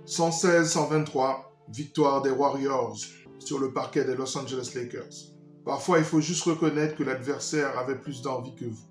116-123, victoire des Warriors sur le parquet des Los Angeles Lakers. Parfois, il faut juste reconnaître que l'adversaire avait plus d'envie que vous.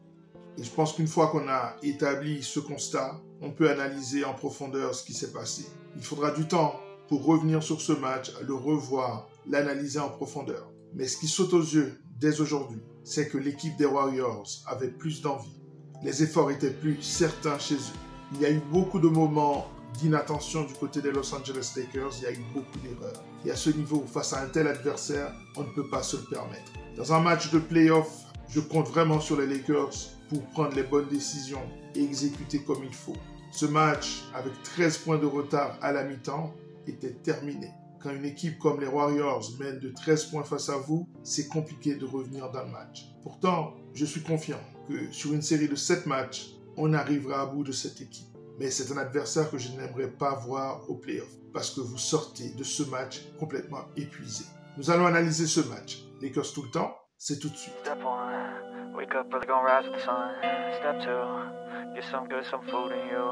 Et je pense qu'une fois qu'on a établi ce constat, on peut analyser en profondeur ce qui s'est passé. Il faudra du temps pour revenir sur ce match, le revoir, l'analyser en profondeur. Mais ce qui saute aux yeux dès aujourd'hui, c'est que l'équipe des Warriors avait plus d'envie. Les efforts étaient plus certains chez eux. Il y a eu beaucoup de moments d'inattention du côté des Los Angeles Lakers, il y a eu beaucoup d'erreurs. Et à ce niveau, face à un tel adversaire, on ne peut pas se le permettre. Dans un match de play-off, je compte vraiment sur les Lakers pour prendre les bonnes décisions et exécuter comme il faut. Ce match, avec 13 points de retard à la mi-temps, était terminé. Quand une équipe comme les Warriors mène de 13 points face à vous, c'est compliqué de revenir dans le match. Pourtant, je suis confiant que sur une série de 7 matchs, on arrivera à bout de cette équipe. Mais c'est un adversaire que je n'aimerais pas voir au play-off parce que vous sortez de ce match complètement épuisé. Nous allons analyser ce match. Lakers tout le temps, c'est tout de suite. Step 1, wake up early, gonna rise with the sun. Step 2, get some good, some food in you.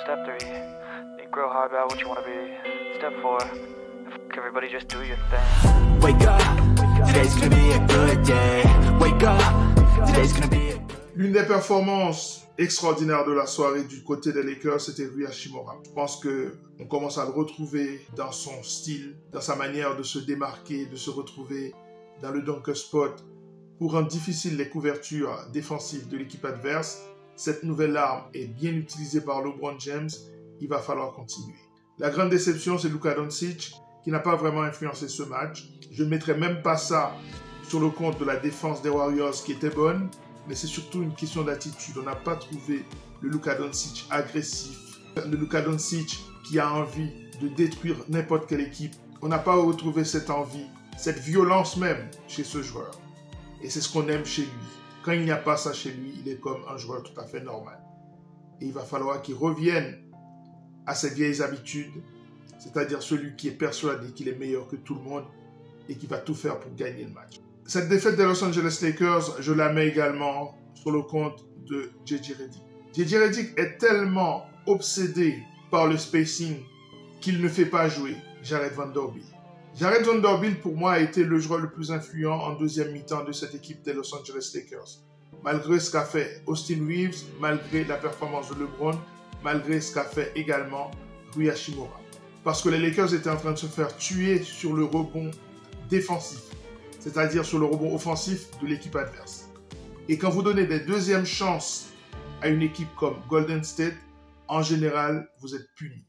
Step 3, think real hard about what you wanna be. Step 4, everybody just do your thing. Wake up, today's gonna be a good day. Wake up, today's gonna be a... L'une des performances extraordinaires de la soirée du côté des Lakers, c'était Rui Hachimura. Je pense qu'on commence à le retrouver dans son style, dans sa manière de se démarquer, de se retrouver dans le dunk spot pour rendre difficile les couvertures défensives de l'équipe adverse. Cette nouvelle arme est bien utilisée par LeBron James. Il va falloir continuer. La grande déception, c'est Luka Doncic qui n'a pas vraiment influencé ce match. Je ne mettrai même pas ça sur le compte de la défense des Warriors qui était bonne. Mais c'est surtout une question d'attitude. On n'a pas trouvé le Luka Doncic agressif, le Luka Doncic qui a envie de détruire n'importe quelle équipe. On n'a pas retrouvé cette envie, cette violence même chez ce joueur. Et c'est ce qu'on aime chez lui. Quand il n'y a pas ça chez lui, il est comme un joueur tout à fait normal. Et il va falloir qu'il revienne à ses vieilles habitudes, c'est-à-dire celui qui est persuadé qu'il est meilleur que tout le monde et qui va tout faire pour gagner le match. Cette défaite des Los Angeles Lakers, je la mets également sur le compte de J.J. Redick. J.J. Redick est tellement obsédé par le spacing qu'il ne fait pas jouer Jared Vanderbilt. Jared Vanderbilt, pour moi, a été le joueur le plus influent en deuxième mi-temps de cette équipe des Los Angeles Lakers. Malgré ce qu'a fait Austin Reeves, malgré la performance de LeBron, malgré ce qu'a fait également Rui Hachimura. Parce que les Lakers étaient en train de se faire tuer sur le rebond défensif, c'est-à-dire sur le rebond offensif de l'équipe adverse. Et quand vous donnez des deuxièmes chances à une équipe comme Golden State, en général, vous êtes puni.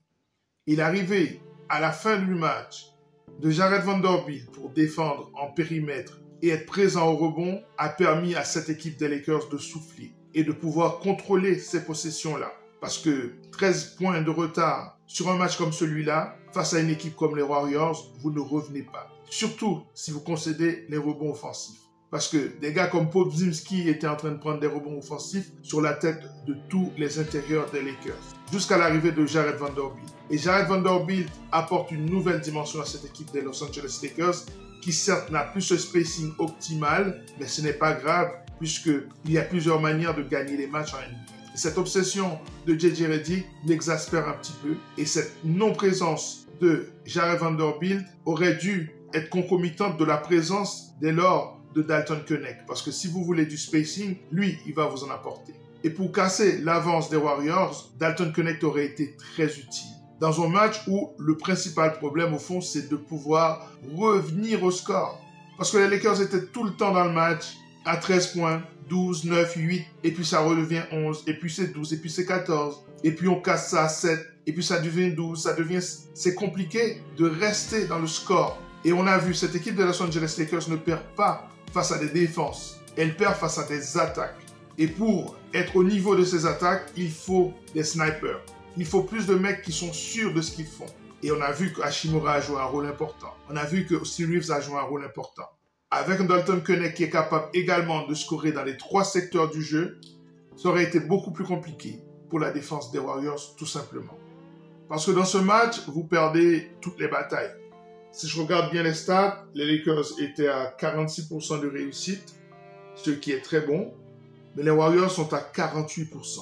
Il est arrivé à la fin du match de Jared Vanderbilt pour défendre en périmètre et être présent au rebond a permis à cette équipe des Lakers de souffler et de pouvoir contrôler ces possessions-là. Parce que 13 points de retard sur un match comme celui-là, face à une équipe comme les Warriors, vous ne revenez pas. Surtout si vous concédez les rebonds offensifs. Parce que des gars comme Podziemski étaient en train de prendre des rebonds offensifs sur la tête de tous les intérieurs des Lakers. Jusqu'à l'arrivée de Jared Vanderbilt. Et Jared Vanderbilt apporte une nouvelle dimension à cette équipe des Los Angeles Lakers qui certes n'a plus ce spacing optimal, mais ce n'est pas grave puisqu'il y a plusieurs manières de gagner les matchs en NBA. Et cette obsession de J.J. Redick m'exaspère un petit peu et cette non-présence de Jared Vanderbilt aurait dû être concomitante de la présence dès lors de Dalton Keunig. Parce que si vous voulez du spacing, lui, il va vous en apporter. Et pour casser l'avance des Warriors, Dalton Keunig aurait été très utile. Dans un match où le principal problème, au fond, c'est de pouvoir revenir au score. Parce que les Lakers étaient tout le temps dans le match à 13 points, 12, 9, 8, et puis ça redevient 11, et puis c'est 12, et puis c'est 14, et puis on casse ça à 7, et puis ça devient 12, c'est compliqué de rester dans le score. Et on a vu, cette équipe de Los Angeles Lakers ne perd pas face à des défenses. Elle perd face à des attaques. Et pour être au niveau de ces attaques, il faut des snipers. Il faut plus de mecs qui sont sûrs de ce qu'ils font. Et on a vu que Hachimura a joué un rôle important. On a vu que Austin Reeves a joué un rôle important. Avec un Dalton Keunig qui est capable également de scorer dans les 3 secteurs du jeu, ça aurait été beaucoup plus compliqué pour la défense des Warriors, tout simplement. Parce que dans ce match, vous perdez toutes les batailles. Si je regarde bien les stats, les Lakers étaient à 46% de réussite, ce qui est très bon, mais les Warriors sont à 48%.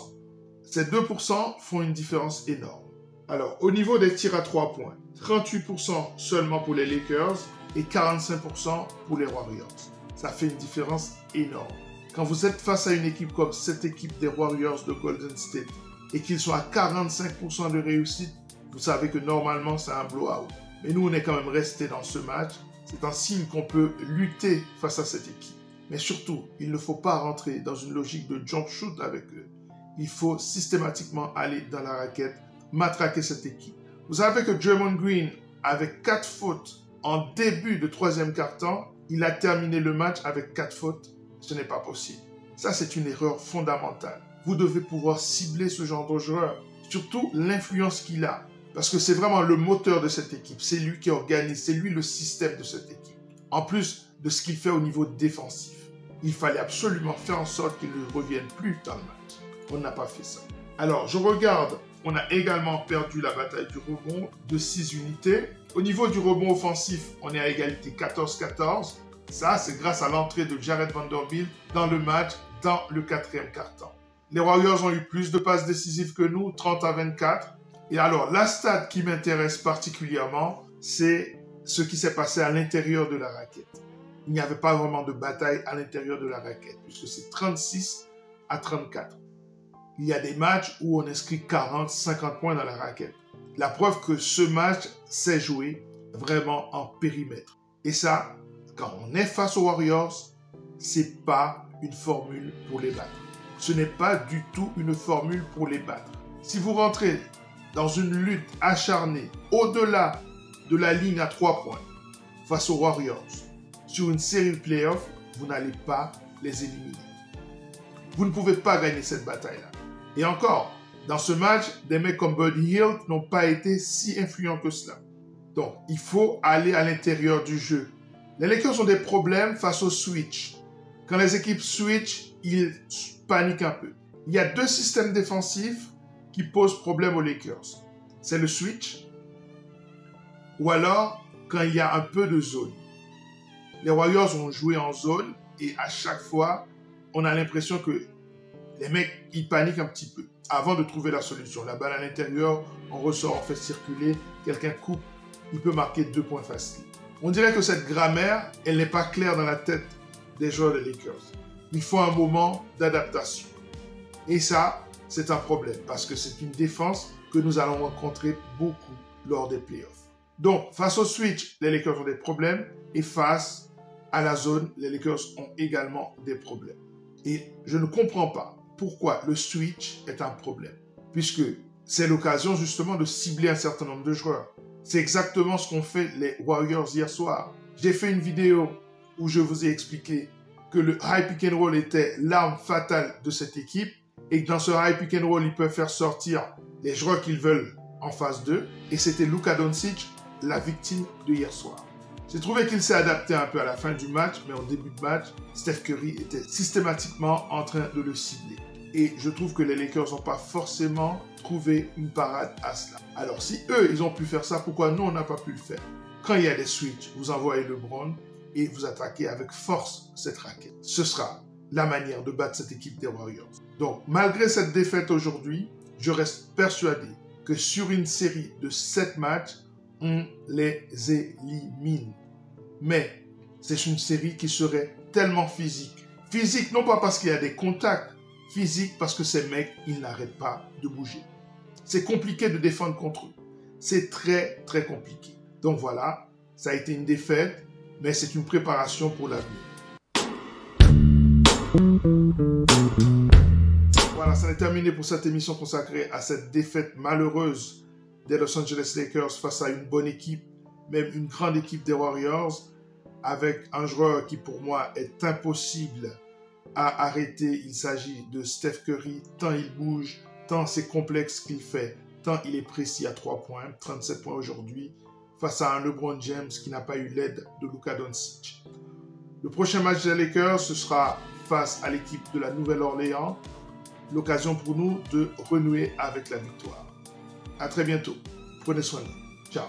Ces 2% font une différence énorme. Alors, au niveau des tirs à 3 points, 38% seulement pour les Lakers et 45% pour les Warriors. Ça fait une différence énorme. Quand vous êtes face à une équipe comme cette équipe des Warriors de Golden State et qu'ils sont à 45% de réussite, vous savez que normalement c'est un blowout. Mais nous, on est quand même resté dans ce match. C'est un signe qu'on peut lutter face à cette équipe. Mais surtout, il ne faut pas rentrer dans une logique de jump shoot avec eux. Il faut systématiquement aller dans la raquette, matraquer cette équipe. Vous savez que Draymond Green, avec 4 fautes en début de 3e quart-temps, il a terminé le match avec 4 fautes. Ce n'est pas possible. Ça, c'est une erreur fondamentale. Vous devez pouvoir cibler ce genre de joueur, surtout l'influence qu'il a. Parce que c'est vraiment le moteur de cette équipe. C'est lui qui organise, c'est lui le système de cette équipe. En plus de ce qu'il fait au niveau défensif. Il fallait absolument faire en sorte qu'il ne revienne plus dans le match. On n'a pas fait ça. Alors, je regarde, on a également perdu la bataille du rebond de 6 unités. Au niveau du rebond offensif, on est à égalité 14-14. Ça, c'est grâce à l'entrée de Jared Vanderbilt dans le match, dans le 4e quart-temps. Les Warriors ont eu plus de passes décisives que nous, 30-24. Et alors, la stat qui m'intéresse particulièrement, c'est ce qui s'est passé à l'intérieur de la raquette. Il n'y avait pas vraiment de bataille à l'intérieur de la raquette, puisque c'est 36-34. Il y a des matchs où on inscrit 40, 50 points dans la raquette. La preuve que ce match s'est joué vraiment en périmètre. Et ça, quand on est face aux Warriors, c'est pas une formule pour les battre. Ce n'est pas du tout une formule pour les battre. Si vous rentrez dans une lutte acharnée au-delà de la ligne à 3 points face aux Warriors sur une série de playoffs, vous n'allez pas les éliminer. Vous ne pouvez pas gagner cette bataille-là. Et encore, dans ce match, des mecs comme Buddy Hield n'ont pas été si influents que cela. Donc, il faut aller à l'intérieur du jeu. Les Lakers ont des problèmes face au switch. Quand les équipes switch, ils paniquent un peu. Il y a 2 systèmes défensifs qui posent problème aux Lakers. C'est le switch ou alors quand il y a un peu de zone. Les Warriors ont joué en zone et à chaque fois, on a l'impression que les mecs, ils paniquent un petit peu avant de trouver la solution. La balle à l'intérieur, on ressort, on fait circuler, quelqu'un coupe, il peut marquer 2 points faciles. On dirait que cette grammaire, elle n'est pas claire dans la tête des joueurs des Lakers. Il faut un moment d'adaptation. Et ça, c'est un problème parce que c'est une défense que nous allons rencontrer beaucoup lors des playoffs. Donc, face au switch, les Lakers ont des problèmes et face à la zone, les Lakers ont également des problèmes. Et je ne comprends pas pourquoi le switch est un problème, puisque c'est l'occasion justement de cibler un certain nombre de joueurs. C'est exactement ce qu'ont fait les Warriors hier soir. J'ai fait une vidéo où je vous ai expliqué que le high pick and roll était l'arme fatale de cette équipe et que dans ce high pick and roll, ils peuvent faire sortir les joueurs qu'ils veulent en phase 2. Et c'était Luka Doncic, la victime de hier soir. J'ai trouvé qu'il s'est adapté un peu à la fin du match, mais au début de match, Steph Curry était systématiquement en train de le cibler. Et je trouve que les Lakers n'ont pas forcément trouvé une parade à cela. Alors si eux, ils ont pu faire ça, pourquoi nous, on n'a pas pu le faire? Quand il y a des switches, vous envoyez LeBron et vous attaquez avec force cette raquette. Ce sera la manière de battre cette équipe des Warriors. Donc, malgré cette défaite aujourd'hui, je reste persuadé que sur une série de 7 matchs, on les élimine. Mais c'est une série qui serait tellement physique. Physique, non pas parce qu'il y a des contacts, physique parce que ces mecs, ils n'arrêtent pas de bouger. C'est compliqué de défendre contre eux. C'est très, très compliqué. Donc voilà, ça a été une défaite, mais c'est une préparation pour l'avenir. Voilà, ça est terminé pour cette émission consacrée à cette défaite malheureuse des Los Angeles Lakers face à une bonne équipe, même une grande équipe des Warriors, avec un joueur qui pour moi est impossible à arrêter. Il s'agit de Steph Curry, tant il bouge, tant c'est complexe qu'il fait, tant il est précis à 3 points, 37 points aujourd'hui, face à un LeBron James qui n'a pas eu l'aide de Luka Doncic. Le prochain match des Lakers, ce sera face à l'équipe de la Nouvelle-Orléans, l'occasion pour nous de renouer avec la victoire. À très bientôt. Prenez soin de vous. Ciao.